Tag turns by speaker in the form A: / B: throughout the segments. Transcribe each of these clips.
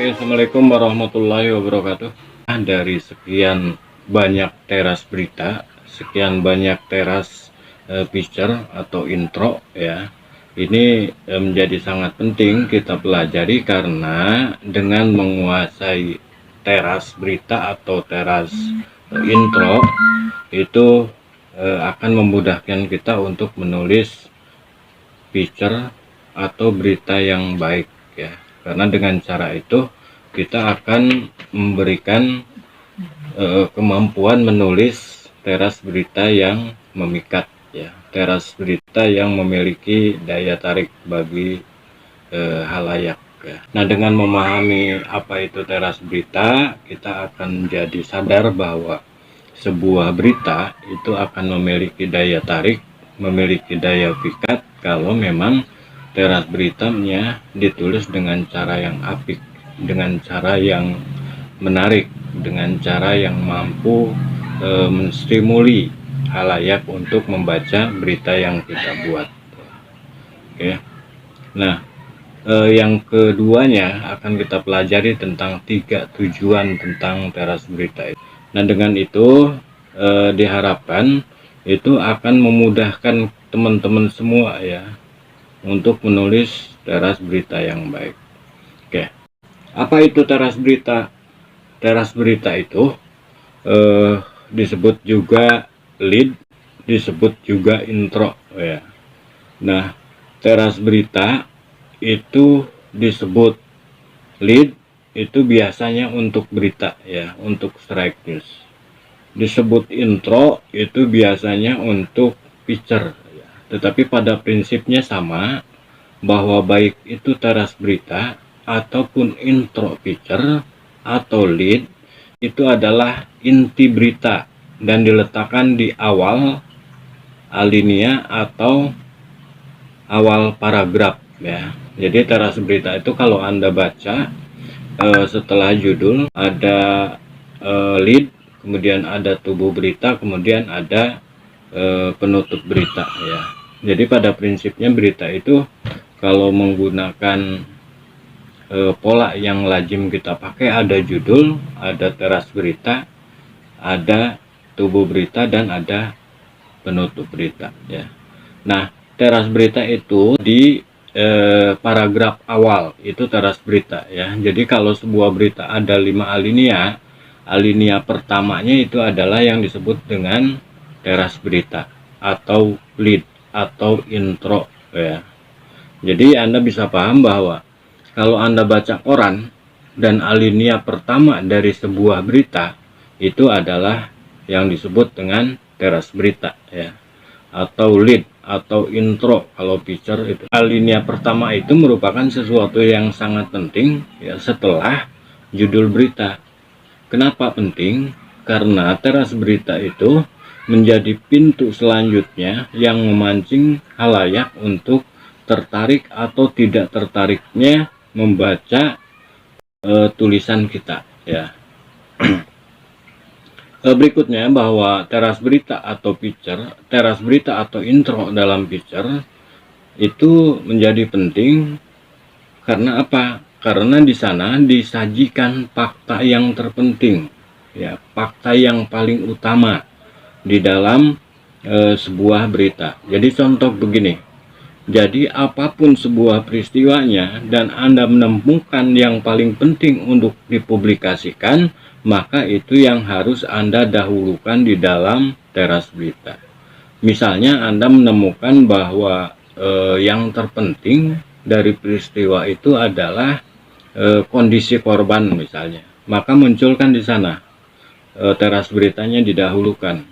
A: Oke, Assalamualaikum warahmatullahi wabarakatuh. Dari sekian banyak teras berita, sekian banyak teras picture atau intro ya, ini menjadi sangat penting kita pelajari karena dengan menguasai teras berita atau teras intro itu akan memudahkan kita untuk menulis picture atau berita yang baik ya, karena dengan cara itu kita akan memberikan kemampuan menulis teras berita yang memikat ya, teras berita yang memiliki daya tarik bagi halayak ya. Nah, dengan memahami apa itu teras berita, kita akan menjadi sadar bahwa sebuah berita itu akan memiliki daya tarik, memiliki daya pikat kalau memang teras beritanya ditulis dengan cara yang apik, dengan cara yang menarik, dengan cara yang mampu menstimuli halayak untuk membaca berita yang kita buat. Oke. Nah, yang keduanya akan kita pelajari tentang 3 tujuan tentang teras berita itu. Nah, dengan itu diharapkan itu akan memudahkan teman-teman semua ya untuk menulis teras berita yang baik. Oke, apa itu teras berita? Teras berita itu disebut juga lead, disebut juga intro ya. Nah, teras berita itu disebut lead itu biasanya untuk berita ya, untuk strike news. Disebut intro itu biasanya untuk picture ya. Tetapi pada prinsipnya sama, bahwa baik itu teras berita ataupun intro picture atau lead itu adalah inti berita dan diletakkan di awal alinea atau awal paragraf ya. Jadi teras berita itu kalau Anda baca setelah judul ada lead, kemudian ada tubuh berita, kemudian ada penutup berita ya. Jadi pada prinsipnya berita itu kalau menggunakan pola yang lazim kita pakai, ada judul, ada teras berita, ada tubuh berita, dan ada penutup berita ya. Nah, teras berita itu di paragraf awal itu teras berita ya. Jadi kalau sebuah berita ada 5 alinea, alinea pertamanya itu adalah yang disebut dengan teras berita atau lead atau intro ya. Jadi Anda bisa paham bahwa kalau Anda baca koran dan alinea pertama dari sebuah berita itu adalah yang disebut dengan teras berita ya, atau lead atau intro kalau picture itu. Alinea pertama itu merupakan sesuatu yang sangat penting ya setelah judul berita. Kenapa penting? Karena teras berita itu menjadi pintu selanjutnya yang memancing halayak untuk tertarik atau tidak tertariknya membaca tulisan kita ya. Berikutnya bahwa teras berita atau picture, teras berita atau intro dalam picture itu menjadi penting karena apa? Karena di sana disajikan fakta yang terpenting ya, fakta yang paling utama di dalam sebuah berita. Jadi contoh begini. Jadi apapun sebuah peristiwanya dan Anda menemukan yang paling penting untuk dipublikasikan, maka itu yang harus Anda dahulukan di dalam teras berita. Misalnya Anda menemukan bahwa yang terpenting dari peristiwa itu adalah kondisi korban misalnya, maka munculkan di sana teras beritanya didahulukan.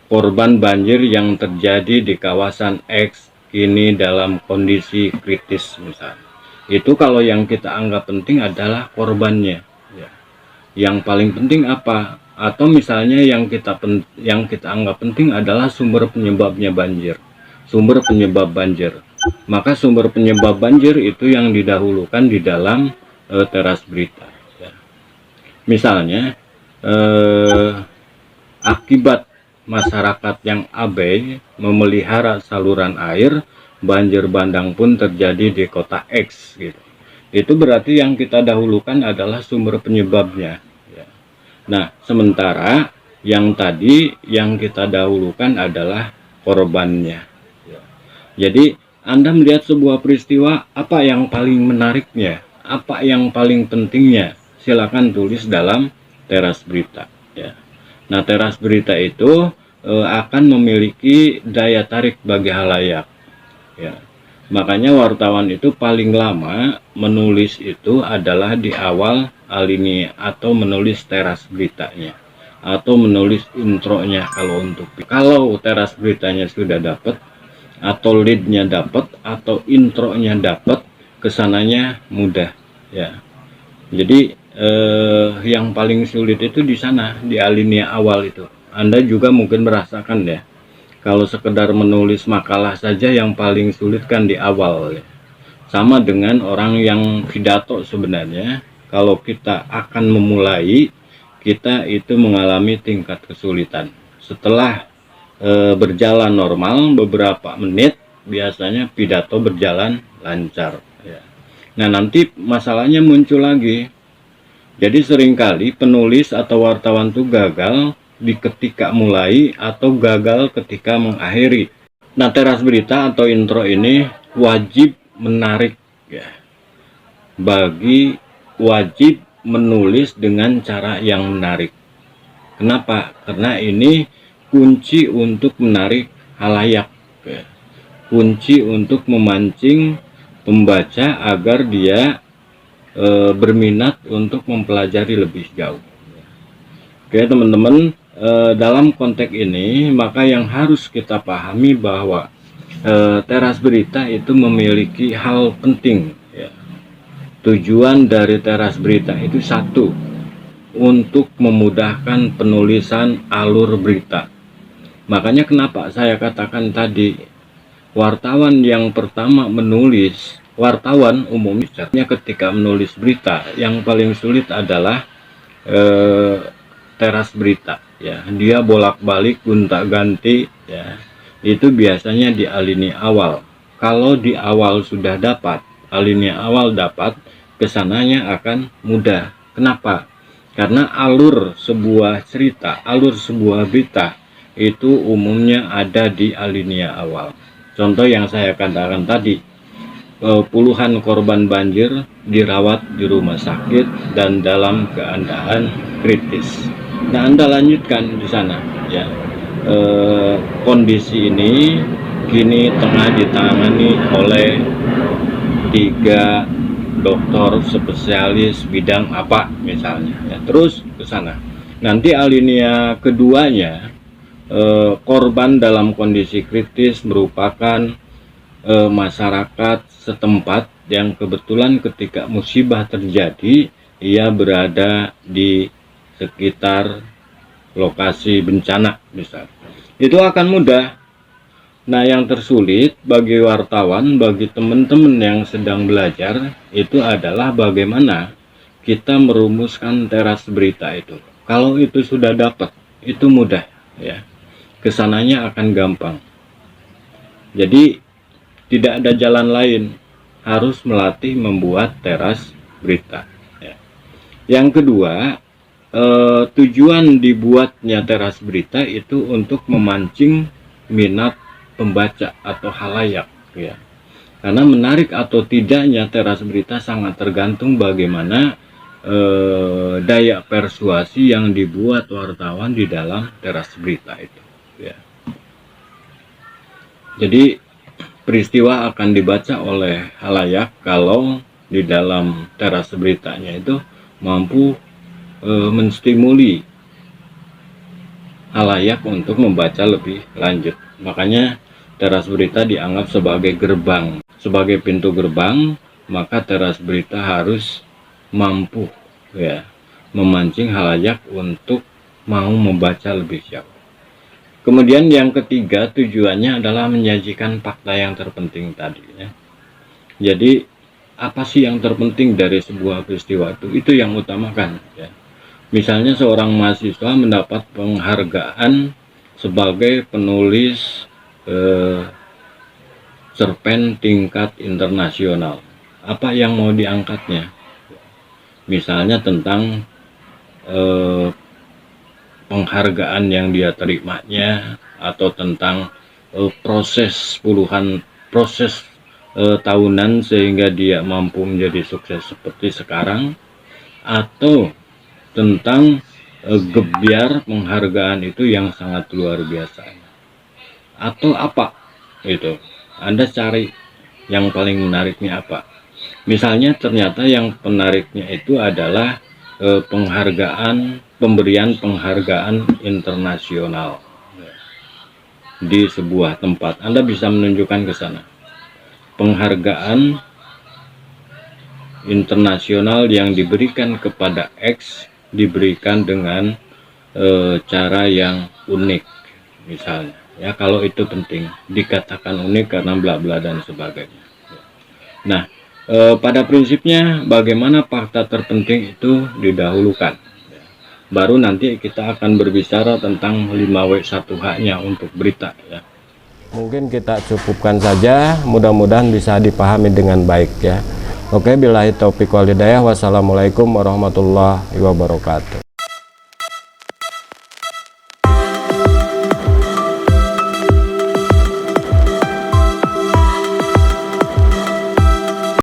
A: Korban banjir yang terjadi di kawasan X ini dalam kondisi kritis misalnya. Itu kalau yang kita anggap penting adalah korbannya ya. Yang paling penting apa? Atau misalnya yang kita anggap penting adalah sumber penyebabnya banjir, sumber penyebab banjir. Maka sumber penyebab banjir itu yang didahulukan di dalam teras berita ya. Misalnya akibat masyarakat yang abai memelihara saluran air, banjir bandang pun terjadi di kota X gitu. itu berarti yang kita dahulukan adalah sumber penyebabnya, ya. Nah, sementara yang tadi yang kita dahulukan adalah korbannya, ya. Jadi Anda melihat sebuah peristiwa, apa yang paling menariknya, apa yang paling pentingnya, silakan tulis dalam teras berita, ya. Nah, teras berita itu akan memiliki daya tarik bagi halayak, ya. Makanya wartawan itu paling lama menulis itu adalah di awal alinea atau menulis teras beritanya atau menulis intronya. Kalau teras beritanya sudah dapat atau leadnya dapat atau intronya dapat, kesananya mudah, ya. Jadi yang paling sulit itu di sana, di alinea awal itu. Anda juga mungkin merasakan, ya, kalau sekedar menulis makalah saja yang paling sulit kan di awal, ya. Sama dengan orang yang pidato sebenarnya, kalau kita akan memulai, kita itu mengalami tingkat kesulitan. Setelah berjalan normal beberapa menit, biasanya pidato berjalan lancar, ya. Nah, nanti masalahnya muncul lagi. Jadi seringkali penulis atau wartawan itu gagal di ketika mulai atau gagal ketika mengakhiri. Nah, teras berita atau intro ini wajib menarik, ya. Wajib menulis dengan cara yang menarik. Kenapa? Karena ini kunci untuk menarik halayak, ya. Kunci untuk memancing pembaca agar dia berminat untuk mempelajari lebih jauh. Oke teman-teman, dalam konteks ini maka yang harus kita pahami bahwa teras berita itu memiliki hal penting, ya. Tujuan dari teras berita itu satu, untuk memudahkan penulisan alur berita. Makanya kenapa saya katakan tadi, wartawan yang pertama menulis, wartawan umumnya ketika menulis berita yang paling sulit adalah teras berita, ya. Dia bolak-balik gonta-ganti, ya. Itu biasanya di alinea awal. Kalau di awal sudah dapat, alinea awal dapat, kesananya akan mudah. Kenapa? Karena alur sebuah cerita, alur sebuah berita itu umumnya ada di alinea awal. Contoh yang saya katakan tadi, puluhan korban banjir dirawat di rumah sakit dan dalam keadaan kritis. Nah, Anda lanjutkan di sana, ya. Kondisi ini kini tengah ditangani oleh 3 dokter spesialis bidang apa misalnya, ya. Terus ke sana. Nanti alinea keduanya, korban dalam kondisi kritis merupakan masyarakat setempat yang kebetulan ketika musibah terjadi ia berada di sekitar lokasi bencana misal. Itu akan mudah. Nah, yang tersulit bagi wartawan, bagi teman-teman yang sedang belajar, itu adalah bagaimana kita merumuskan teras berita itu. Kalau itu sudah dapat, itu mudah, ya. Kesananya akan gampang. Jadi tidak ada jalan lain, harus melatih membuat teras berita, ya. Yang kedua, tujuan dibuatnya teras berita itu untuk memancing minat pembaca atau halayak, ya. Karena menarik atau tidaknya teras berita sangat tergantung bagaimana daya persuasi yang dibuat wartawan di dalam teras berita itu, ya. Jadi peristiwa akan dibaca oleh halayak kalau di dalam teras beritanya itu mampu menstimuli halayak untuk membaca lebih lanjut. Makanya teras berita dianggap sebagai gerbang, sebagai pintu gerbang. Maka teras berita harus mampu, ya, memancing halayak untuk mau membaca lebih jauh. Kemudian yang ketiga, tujuannya adalah menyajikan fakta yang terpenting tadi, ya. Jadi apa sih yang terpenting dari sebuah peristiwa itu yang utamakan, ya. Misalnya seorang mahasiswa mendapat penghargaan sebagai penulis cerpen tingkat internasional apa yang mau diangkatnya. Misalnya tentang penghargaan yang dia terimanya, atau tentang proses tahunan sehingga dia mampu menjadi sukses seperti sekarang, atau tentang gebiar penghargaan itu yang sangat luar biasa, atau apa itu. Anda cari yang paling menariknya apa. Misalnya ternyata yang penariknya itu adalah pemberian penghargaan internasional di sebuah tempat. Anda bisa menunjukkan ke sana penghargaan internasional yang diberikan kepada X, diberikan dengan cara yang unik misalnya, ya. Kalau itu penting dikatakan unik karena bla bla dan sebagainya. Nah, pada prinsipnya bagaimana fakta terpenting itu didahulukan, baru nanti kita akan berbicara tentang 5W1H-nya untuk berita, ya. Mungkin kita cukupkan saja, mudah-mudahan bisa dipahami dengan baik, ya. Oke, billahi taufiq wal hidayah. Wassalamualaikum warahmatullahi wabarakatuh.